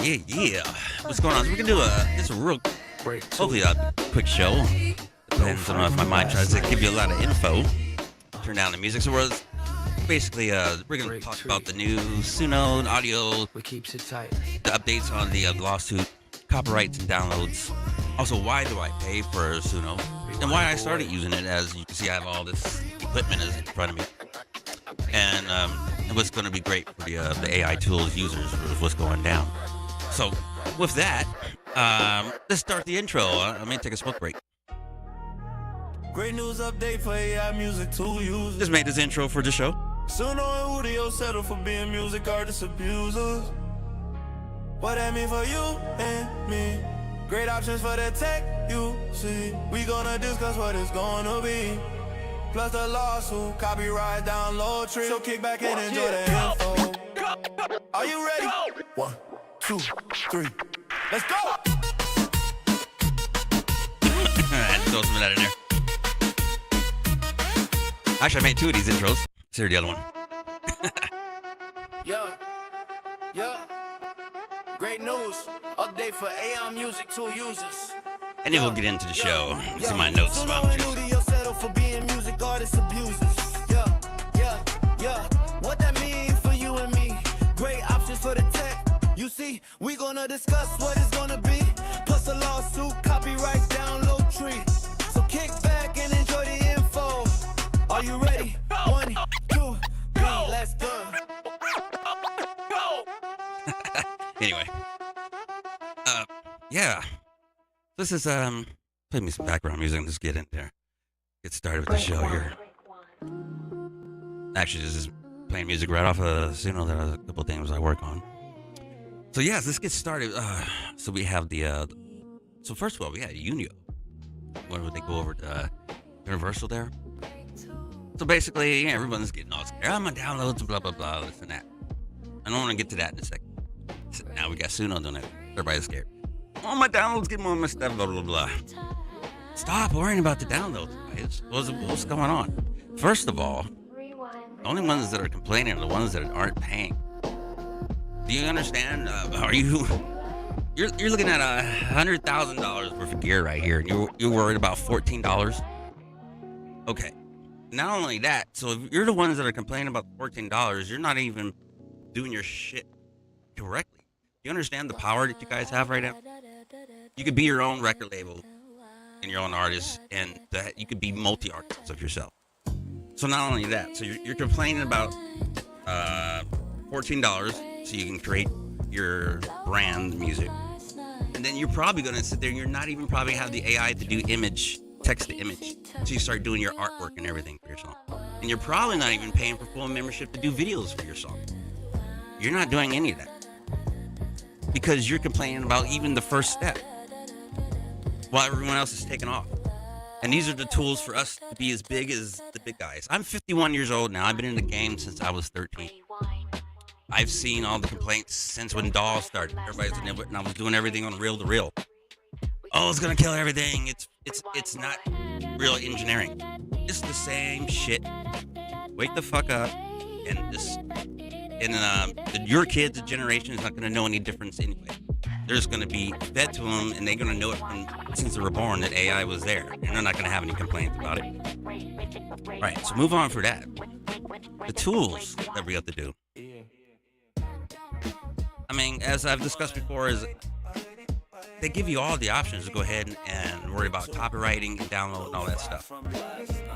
Yeah. What's going on? So we're gonna do just a real, hopefully a quick show. Depends on if my mind tries to give you a lot of info. Turn down the music. So we're basically we're gonna talk about the new Suno and Audio, the updates on the lawsuit, copyrights and downloads. Also, why do I pay for Suno, and why I started using it. As you can see, I have all this equipment in front of me, and what's going to be great for the AI tools users is what's going down. So with that, let's start the intro. I'm going to take a smoke break. Great news update for AI music tool users. Just made this intro for the show. Suno and Udio settle for being music artist abusers. What that mean for you and me? Great options for the tech, you see. We gonna discuss what it's gonna be. Plus the lawsuit, copyright, download tree. So kick back and enjoy the info. Are you ready? 1, 2, 3. Let's go! I had to throw some of that in there. Actually, I made 2 of these intros. Let's hear the other one. Yeah. Great news. Update for AI music tool users. And then we'll get into the show. See my notes about Udio settle for being music artist abusers. Yeah. What that mean for you and me? Great options for the tech. You see, we gonna discuss what it's gonna be. Plus a lawsuit, copyright, download tree. So kick back and enjoy the info. Are you ready? 1, 2, 3, let's go. Anyway. Yeah. This is, play me some background music and just get in there. Get started with the show here. Actually, this is playing music right off of Suno. There are a couple of things I work on. So, yes, let's get started. So we have the, so first of all, we had Udio. When would they go over to Universal there? So basically, yeah, everyone's getting all scared. I'm gonna download blah, blah, blah, this and that. I don't want to get to that in a second. So now we got Suno doing it. Everybody's scared. Oh, my downloads, get more of my stuff, blah, blah, blah. Stop worrying about the downloads, guys. What's going on? First of all, the only ones that are complaining are the ones that aren't paying. Do you understand? You're looking at $100,000 worth of gear right here, and you're worried about $14? Okay. Not only that, so if you're the ones that are complaining about $14, you're not even doing your shit correctly. You understand the power that you guys have right now? You could be your own record label and your own artist, and that you could be multi-artists of yourself. So not only that, so you're complaining about $14 so you can create your brand music, and then you're probably going to sit there and you're not even probably have the AI to do text to image, so you start doing your artwork and everything for your song, and you're probably not even paying for full membership to do videos for your song. You're not doing any of that because you're complaining about even the first step while everyone else is taking off. And these are the tools for us to be as big as the big guys. I'm 51 years old now. I've been in the game since I was 13. I've seen all the complaints since when DAW started. Everybody's doing it, and I was doing everything on reel to reel. Oh, it's gonna kill everything. It's not real engineering. It's the same shit. Wake the fuck up and just. And your kids' generation is not going to know any difference anyway. There's going to be fed to them, and they're going to know it since they were born that AI was there, and they're not going to have any complaints about it. Right, so move on for that. The tools that we have to do. I mean, as I've discussed before, is they give you all the options to go ahead and worry about copywriting and download and all that stuff.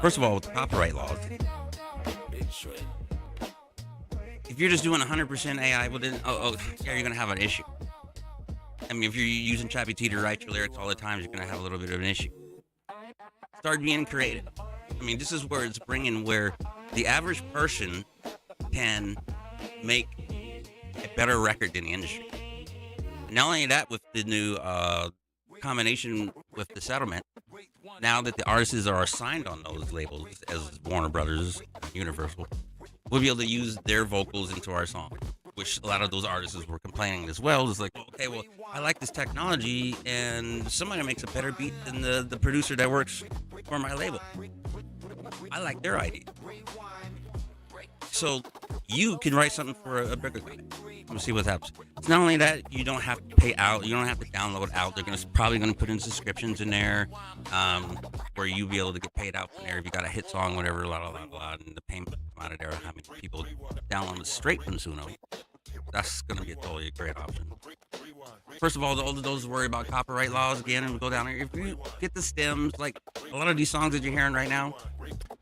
First of all, with the copyright laws, if you're just doing 100% AI, well then, yeah, you're gonna have an issue. I mean, if you're using ChatGPT to write your lyrics all the time, you're gonna have a little bit of an issue. Start being creative. I mean, this is where it's bringing where the average person can make a better record than the industry. And not only that, with the new combination with the settlement, now that the artists are assigned on those labels as Warner Brothers, Universal, we'll be able to use their vocals into our song, which a lot of those artists were complaining as well. It's like, okay, well, I like this technology, and somebody makes a better beat than the producer that works for my label. I like their idea. So you can write something for a bigger guy. I'm gonna see what happens. It's not only that you don't have to pay out, you don't have to download out. They're probably gonna put in subscriptions in there, where you be able to get paid out from there if you got a hit song, whatever, and the payment come out of there. How many people download it straight from Suno? That's gonna be a totally great option. First of all those worry about copyright laws again, and we go down here. If you get the stems, like a lot of these songs that you're hearing right now,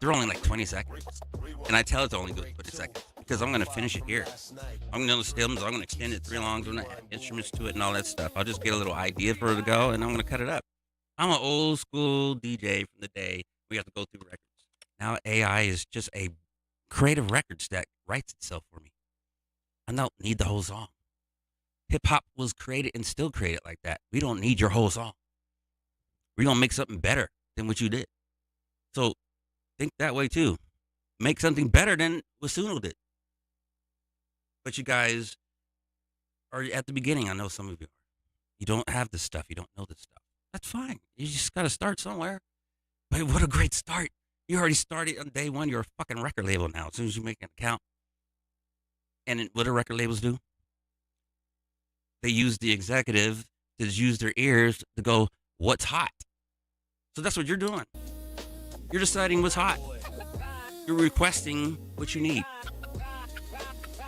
they're only like 20 seconds, and I tell it to only go 20 seconds. Because I'm going to finish it here. I'm going to know the stems. I'm going to extend it 3 longs. I'm going to add instruments to it and all that stuff. I'll just get a little idea for it to go, and I'm going to cut it up. I'm an old school DJ from the day we have to go through records. Now AI is just a creative records that writes itself for me. I don't need the whole song. Hip hop was created and still created like that. We don't need your whole song. We're going to make something better than what you did. So think that way too. Make something better than what Suno did. But you guys are at the beginning. I know some of you are. You don't have this stuff. You don't know this stuff. That's fine. You just got to start somewhere. But what a great start. You already started on day one. You're a fucking record label now as soon as you make an account. And what do record labels do? They use the executive to use their ears to go, what's hot? So that's what you're doing. You're deciding what's hot. You're requesting what you need.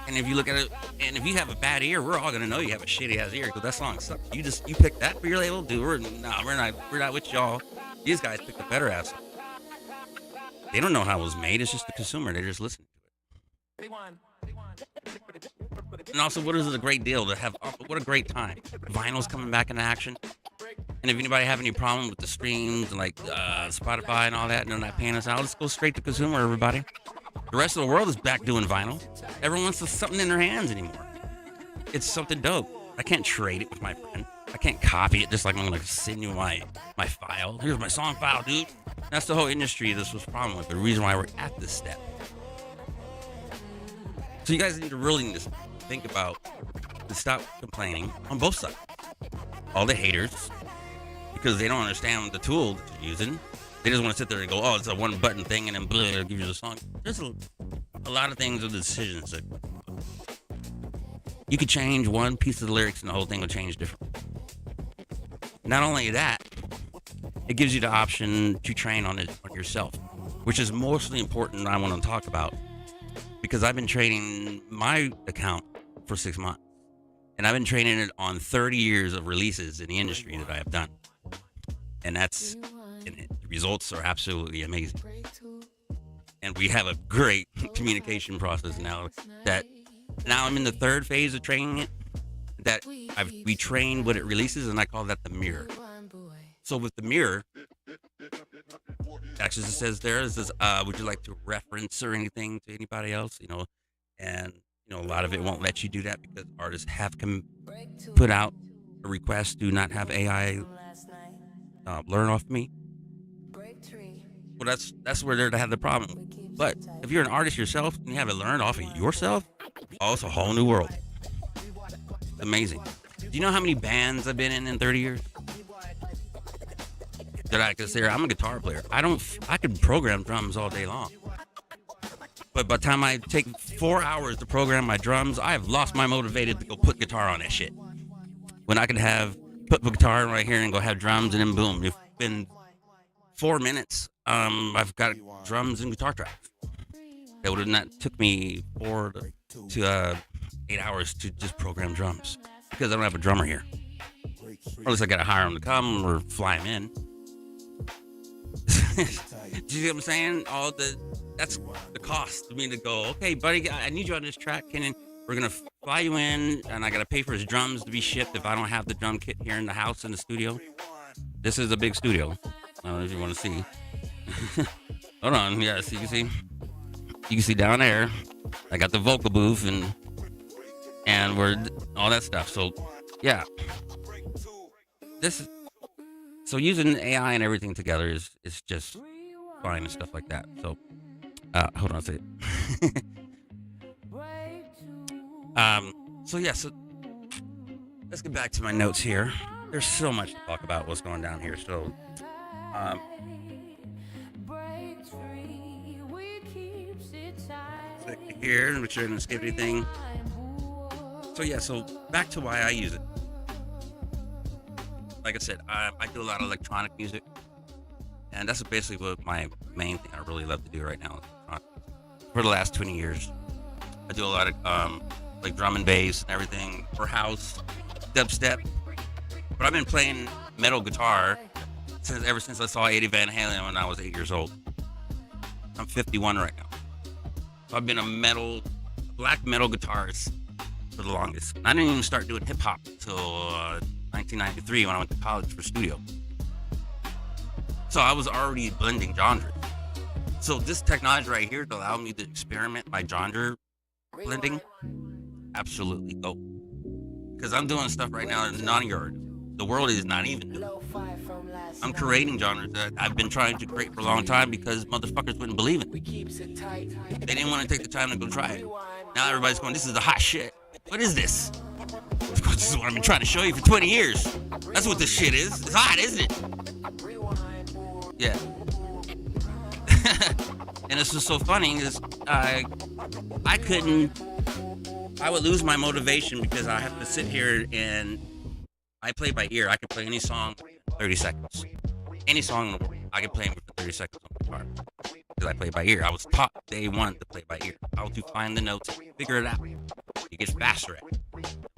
And if you look at it, and if you have a bad ear, we're all gonna know you have a shitty ass ear because that song sucks. You picked that for your label, dude. We're not with y'all. These guys picked a better ass. They don't know how it was made. It's just the consumer. They're just listening to it. And also, what is it a great deal to have? What a great time. Vinyl's coming back into action. And if anybody have any problem with the streams, like Spotify and all that, and they're not paying us out, let's go straight to consumer, everybody. The rest of the world is back doing vinyl. Everyone wants something in their hands anymore. It's something dope. I can't trade it with my friend. I can't copy it just like I'm going to send you my file. Here's my song file, dude. That's the whole industry this was a problem with. The reason why we're at this step. So you guys need to think about and stop complaining on both sides. All the haters, because they don't understand the tool that you're using. They just want to sit there and go, oh, it's a one button thing, and then blah, it'll give you the song. There's a lot of things with the decisions that you could change one piece of the lyrics and the whole thing will change different. Not only that, it gives you the option to train on it on yourself, which is mostly important. I want to talk about because I've been training my account for 6 months, and I've been training it on 30 years of releases in the industry that I have done, and the results are absolutely amazing. And we have a great communication process now that now I'm in the 3rd phase of training it, that we train what it releases, and I call that the mirror. So with the mirror, actually it says there, it says, would you like to reference or anything to anybody else? And a lot of it won't let you do that because artists have put out a request to not have AI learn off me. Well, that's where they're to have the problem. But if you're an artist yourself and you have it learned off of yourself, oh, it's a whole new world. It's amazing. Do you know how many bands I've been in 30 years? That I consider, I'm a guitar player. I can program drums all day long. But by the time I take 4 hours to program my drums, I have lost my motivation to go put guitar on that shit. When I could put the guitar right here and go have drums, and then boom, it's been 4 minutes. I've got drums and guitar tracks. That would have not took me 4 to 8 hours to just program drums because I don't have a drummer here. Or at least I got to hire him to come or fly him in. Do you see what I'm saying? That's the cost of me to go, okay, buddy, I need you on this track, Kenan. We're going to fly you in, and I got to pay for his drums to be shipped if I don't have the drum kit here in the house, in the studio. This is a big studio. I don't know if you want to see. Hold on. Yeah, so you can see down there, I got the vocal booth and we're all that stuff. So, yeah. So using AI and everything together is just fine and stuff like that. So, hold on a second. So let's get back to my notes here. There's so much to talk about what's going down here. So, Click here, make sure I didn't skip anything. So yeah, so back to why I use it. Like I said, I do a lot of electronic music, and that's basically what my main thing I really love to do right now. For the last 20 years, I do a lot of like drum and bass and everything, or house, dubstep. But I've been playing metal guitar ever since I saw Eddie Van Halen when I was 8 years old. I'm 51 right now. So I've been a black metal guitarist for the longest. I didn't even start doing hip hop until 1993 when I went to college for studio. So I was already blending genres. So this technology right here to allow me to experiment my genre blending, absolutely go. Because I'm doing stuff right now that's not yours. The world is not even doing. I'm creating genres that I've been trying to create for a long time because motherfuckers wouldn't believe it. They didn't want to take the time to go try it. Now everybody's going, this is the hot shit. What is this? Of course, this is what I've been trying to show you for 20 years. That's what this shit is. It's hot, isn't it? Yeah. And it's just so funny is I would lose my motivation because I have to sit here and I play by ear. I can play any song 30 seconds. Any song I can play for 30 seconds on the guitar because I play by ear. I was taught day one to play by ear. How to find the notes, figure it out. You get faster at it.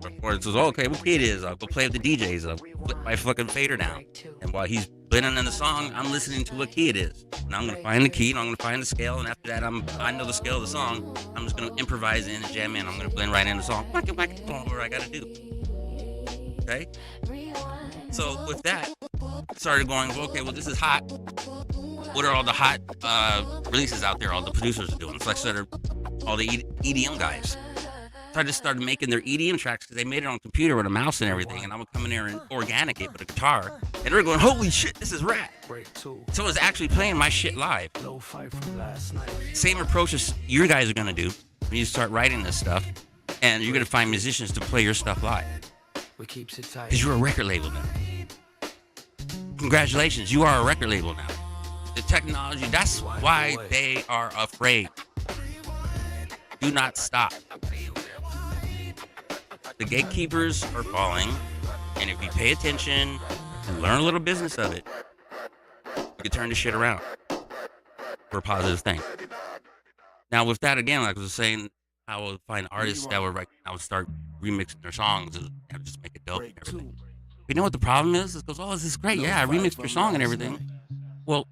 Before it says, oh, okay, what key it is? I'll go play with the DJs. I'll flip my fucking fader down. And while he's blending in the song, I'm listening to what key it is. And I'm going to find the key and I'm going to find the scale. And after that, I know the scale of the song. I'm just going to improvise in and jam in. I'm going to blend right in the song. Whatever I got to do. Okay? So with that, I started going, okay, well, this is hot. What are all the hot releases out there all the producers are doing? So I started all the EDM guys. So I just started making their EDM tracks because they made it on computer with a mouse and everything, and I would come in there and organic it with a guitar, and they're going, holy shit, this is rap. So I was actually playing my shit live. Same approach as you guys are going to do when you start writing this stuff, and you're going to find musicians to play your stuff live. Because you're a record label now. Congratulations, you are a record label now. The technology, that's why they are afraid. Do not stop. The gatekeepers are falling, and if you pay attention and learn a little business of it, you can turn this shit around for a positive thing. Now, with that, again, like I was saying, I would find artists that would I would start remixing their songs and just make it dope and everything. But you know what the problem is? It goes, oh, this is great. Yeah, I remixed your song and everything. Well,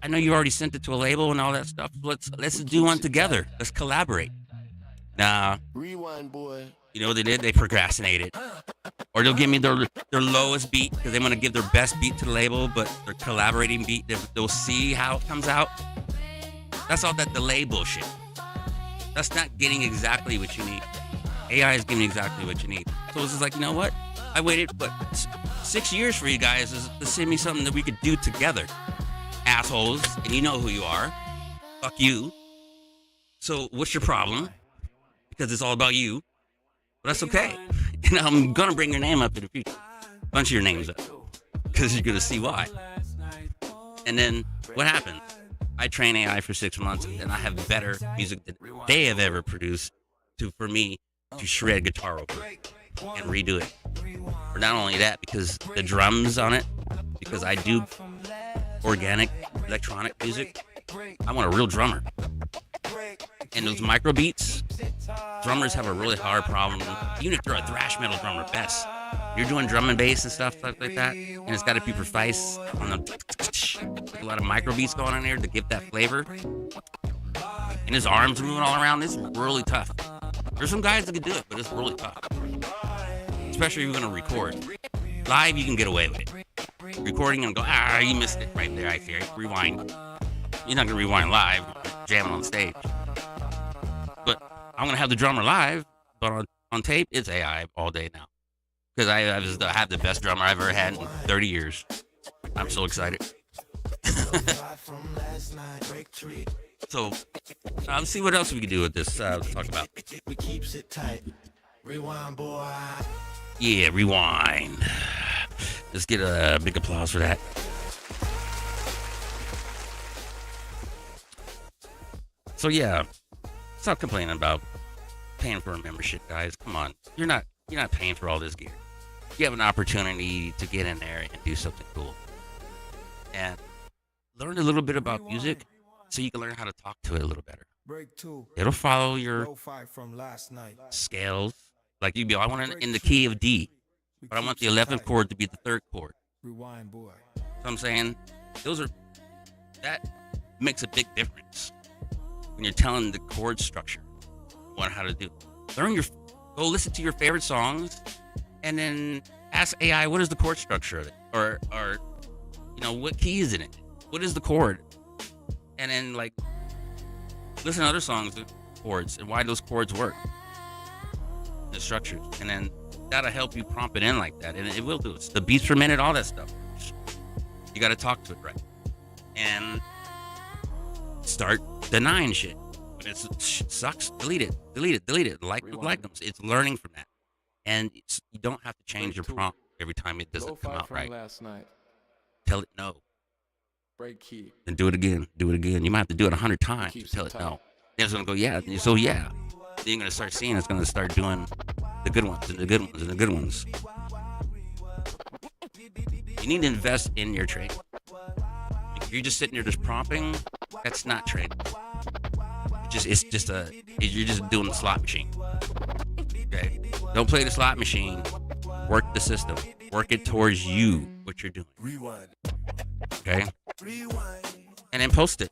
I know you already sent it to a label and all that stuff. Let's do one together. Let's collaborate. Nah. Rewind, boy. You know what they did? They procrastinated. Or they'll give me their lowest beat because they want to give their best beat to the label, but their collaborating beat, they'll see how it comes out. That's all that delay bullshit. That's not getting exactly what you need. AI is giving exactly what you need. So it's just like, you know what? I waited, 6 years for you guys to send me something that we could do together. Assholes, and you know who you are. Fuck you. So what's your problem? Because it's all about you. But that's okay. And I'm gonna bring your name up in the future. Bunch of your names up. Because you're gonna see why. And then what happens? I train AI for 6 months and I have better music than they have ever produced for me to shred guitar over and redo it. But not only that, because the drums on it, because I do organic electronic music, I want a real drummer. And those micro beats, drummers have a really hard problem. Even if you're a thrash metal drummer, best. You're doing drum and bass and stuff like that, and it's got to be precise on a lot of micro beats going on there to give that flavor. And his arms moving all around. It's really tough. There's some guys that can do it, but it's really tough. Especially if you're gonna record. Live, you can get away with it. Recording and go, you missed it right there. I see it. Rewind. You're not gonna rewind live, jamming on stage. But I'm gonna have the drummer live, but on tape, it's AI all day now. Because I have the best drummer I've ever had in 30 years. I'm so excited. So, let's see what else we can do with this. Let's talk about. Rewind, boy. Yeah, rewind. Let's get a big applause for that. So yeah, stop complaining about paying for a membership, guys. Come on, you're not paying for all this gear. You have an opportunity to get in there and do something cool and learn a little bit about music, so you can learn how to talk to it a little better. It'll follow your scales. Like you be, I want it in the key of D, but I want the 11th chord to be the 3rd chord. So I'm saying that makes a big difference when you're telling the chord structure what how to do. Go listen to your favorite songs, and then ask AI what is the chord structure of it, or what key is in it, what is the chord, and then like listen to other songs, chords, and why those chords work, the structures, and then that'll help you prompt it in like that, and it will do it. It's the beats per minute, all that stuff. You got to talk to it right, and start denying shit. When it sucks, delete it. Like them. It's learning from that, and you don't have to change your prompt every time it doesn't come out right. Tell it no. And do it again. You might have to do it 100 times to tell it no. Then it's gonna go yeah. So yeah. Then you're gonna start seeing it's gonna start doing the good ones and the good ones and the good ones. You need to invest in your training. If you're just sitting there just prompting, that's not training. You're just doing the slot machine. Okay? Don't play the slot machine. Work the system. Work it towards you, what you're doing. Okay? And then post it.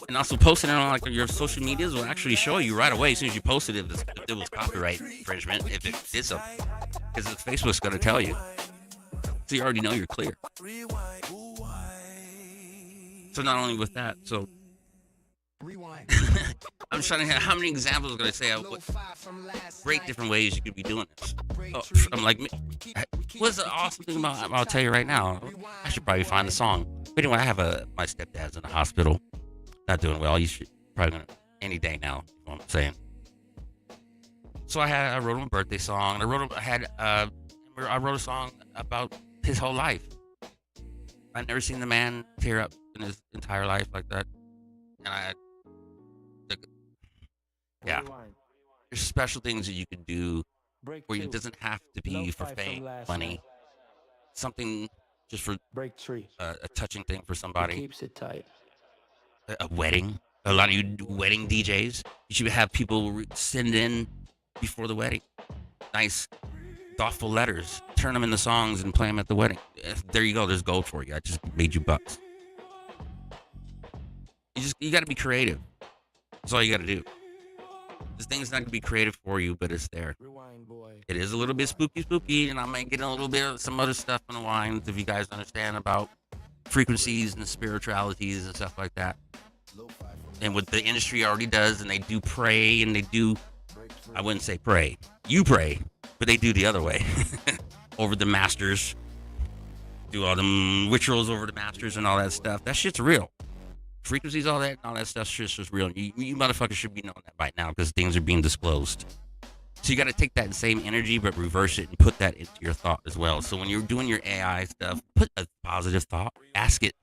And also posting it on like your social medias will actually show you right away as soon as you post it if it was copyright infringement, if it did something. Because Facebook's going to tell you. So you already know you're clear. So not only with that, so I'm trying to how many examples I'm going to say of what great different ways you could be doing this. I'm like, what's the awesome thing about I'll tell you right now. I should probably find the song. But anyway, I have my stepdad's in the hospital, not doing well. You should probably gonna any day now. You know what I'm saying? So I wrote him a birthday song. I wrote a song about his whole life. I've never seen the man tear up in his entire life like that. And there's special things that you can do where it doesn't have to be for fame, money. Something just for a touching thing for somebody. Keeps it tight. A wedding. A lot of you wedding DJs, you should have people send in before the wedding nice, thoughtful letters. Turn them into songs and play them at the wedding. There you go. There's gold for you. I just made you bucks. You got to be creative. That's all you got to do. This thing's not going to be creative for you, but it's there. It is a little bit spooky, and I might get a little bit of some other stuff in the wines if you guys understand about frequencies and spiritualities and stuff like that. And what the industry already does, and they do pray, and they do, I wouldn't say pray. You pray, but they do the other way. Over the masters. Do all them rituals over the masters and all that stuff. That shit's real. Frequencies, all that stuff, shit's just real. You motherfuckers should be knowing that by now because things are being disclosed. So you got to take that same energy, but reverse it and put that into your thought as well. So when you're doing your AI stuff, put a positive thought. Ask it.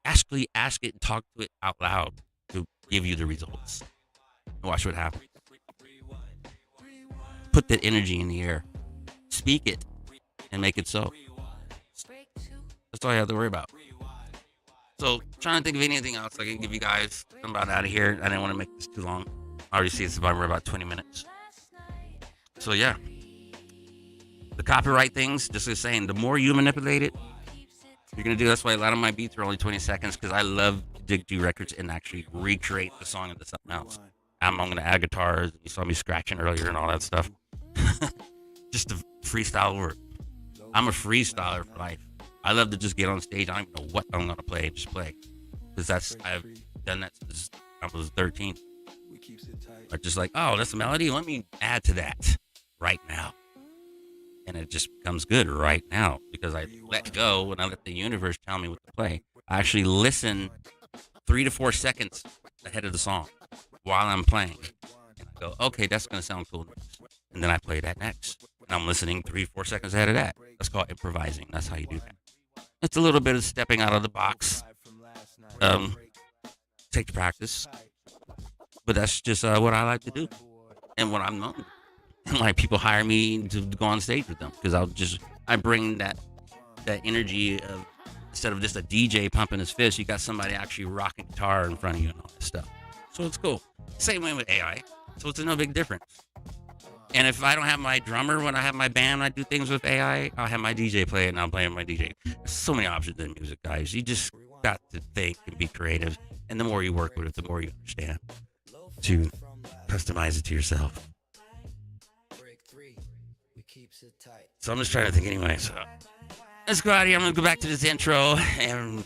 Actually ask it and talk to it out loud to give you the results. Watch what happens. Put that energy in the air. Speak it and make it so. That's all you have to worry about. So, trying to think of anything else I can give you guys. I'm about out of here. I didn't want to make this too long. I already see it's about 20 minutes. So, yeah. The copyright things, just as saying, the more you manipulate it, you're going to do. That's why a lot of my beats are only 20 seconds, because I love to do records and actually recreate the song into something else. I'm going to add guitars. You saw me scratching earlier and all that stuff. Just to freestyle work. I'm a freestyler for life. I love to just get on stage. I don't even know what I'm going to play. Just play. Because I've done that since I was 13. I'm just like, oh, that's a melody. Let me add to that right now. And it just becomes good right now. Because I let go and I let the universe tell me what to play. I actually listen 3 to 4 seconds ahead of the song while I'm playing. And I go, okay, that's going to sound cool next. And then I play that next. And I'm listening 3 to 4 seconds ahead of that. That's called improvising. That's how you do that. It's a little bit of stepping out of the box. Take the practice. But that's just what I like to do, and what I'm known. And like people hire me to go on stage with them because I bring that energy of, instead of just a DJ pumping his fist, you got somebody actually rocking guitar in front of you and all this stuff. So it's cool. Same way with AI. So it's no big difference. And if I don't have my drummer when I have my band, I do things with AI, I'll have my DJ play it and I'll play with my DJ. There's so many options in music, guys. You just got to think and be creative. And the more you work with it, the more you understand to customize it to yourself. So I'm just trying to think anyway. So let's go out here. I'm going to go back to this intro and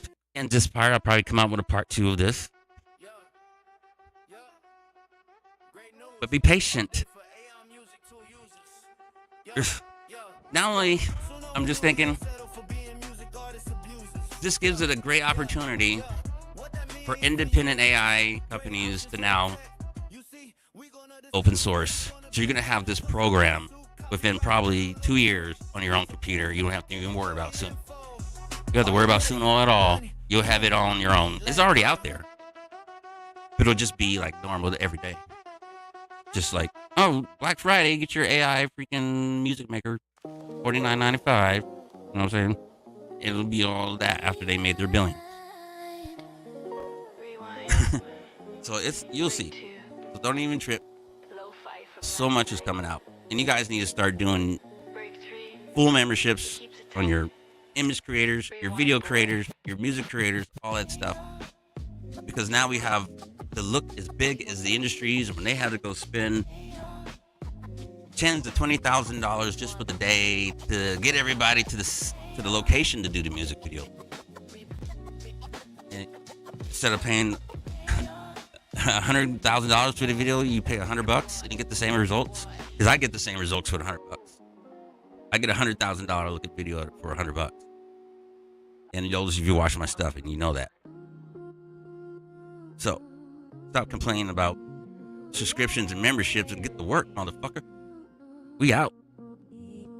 this part. I'll probably come out with a part 2 of this. But be patient. Not only, I'm just thinking, this gives it a great opportunity for independent AI companies to now open source. So you're going to have this program within probably 2 years on your own computer. You don't have to even worry about Suno. You don't have to worry about Suno at all. You'll have it on your own. It's already out there. But it'll just be like normal every day. Just like, oh, Black Friday, get your AI freaking music maker, $49.95. You know what I'm saying? It'll be all that after they made their billions. So you'll see. So don't even trip. So much is coming out. And you guys need to start doing full memberships on your image creators, your video creators, your music creators, all that stuff. Because now we have the look as big as the industries, when they had to go spend $10,000 to $20,000 just for the day to get everybody to the location to do the music video. And instead of paying $100,000 for the video, you pay $100 and you get the same results. Because I get the same results for $100. I get $100,000 look at video for $100. And those of you watching my stuff, and you know that. So stop complaining about subscriptions and memberships and get to work, motherfucker. We out.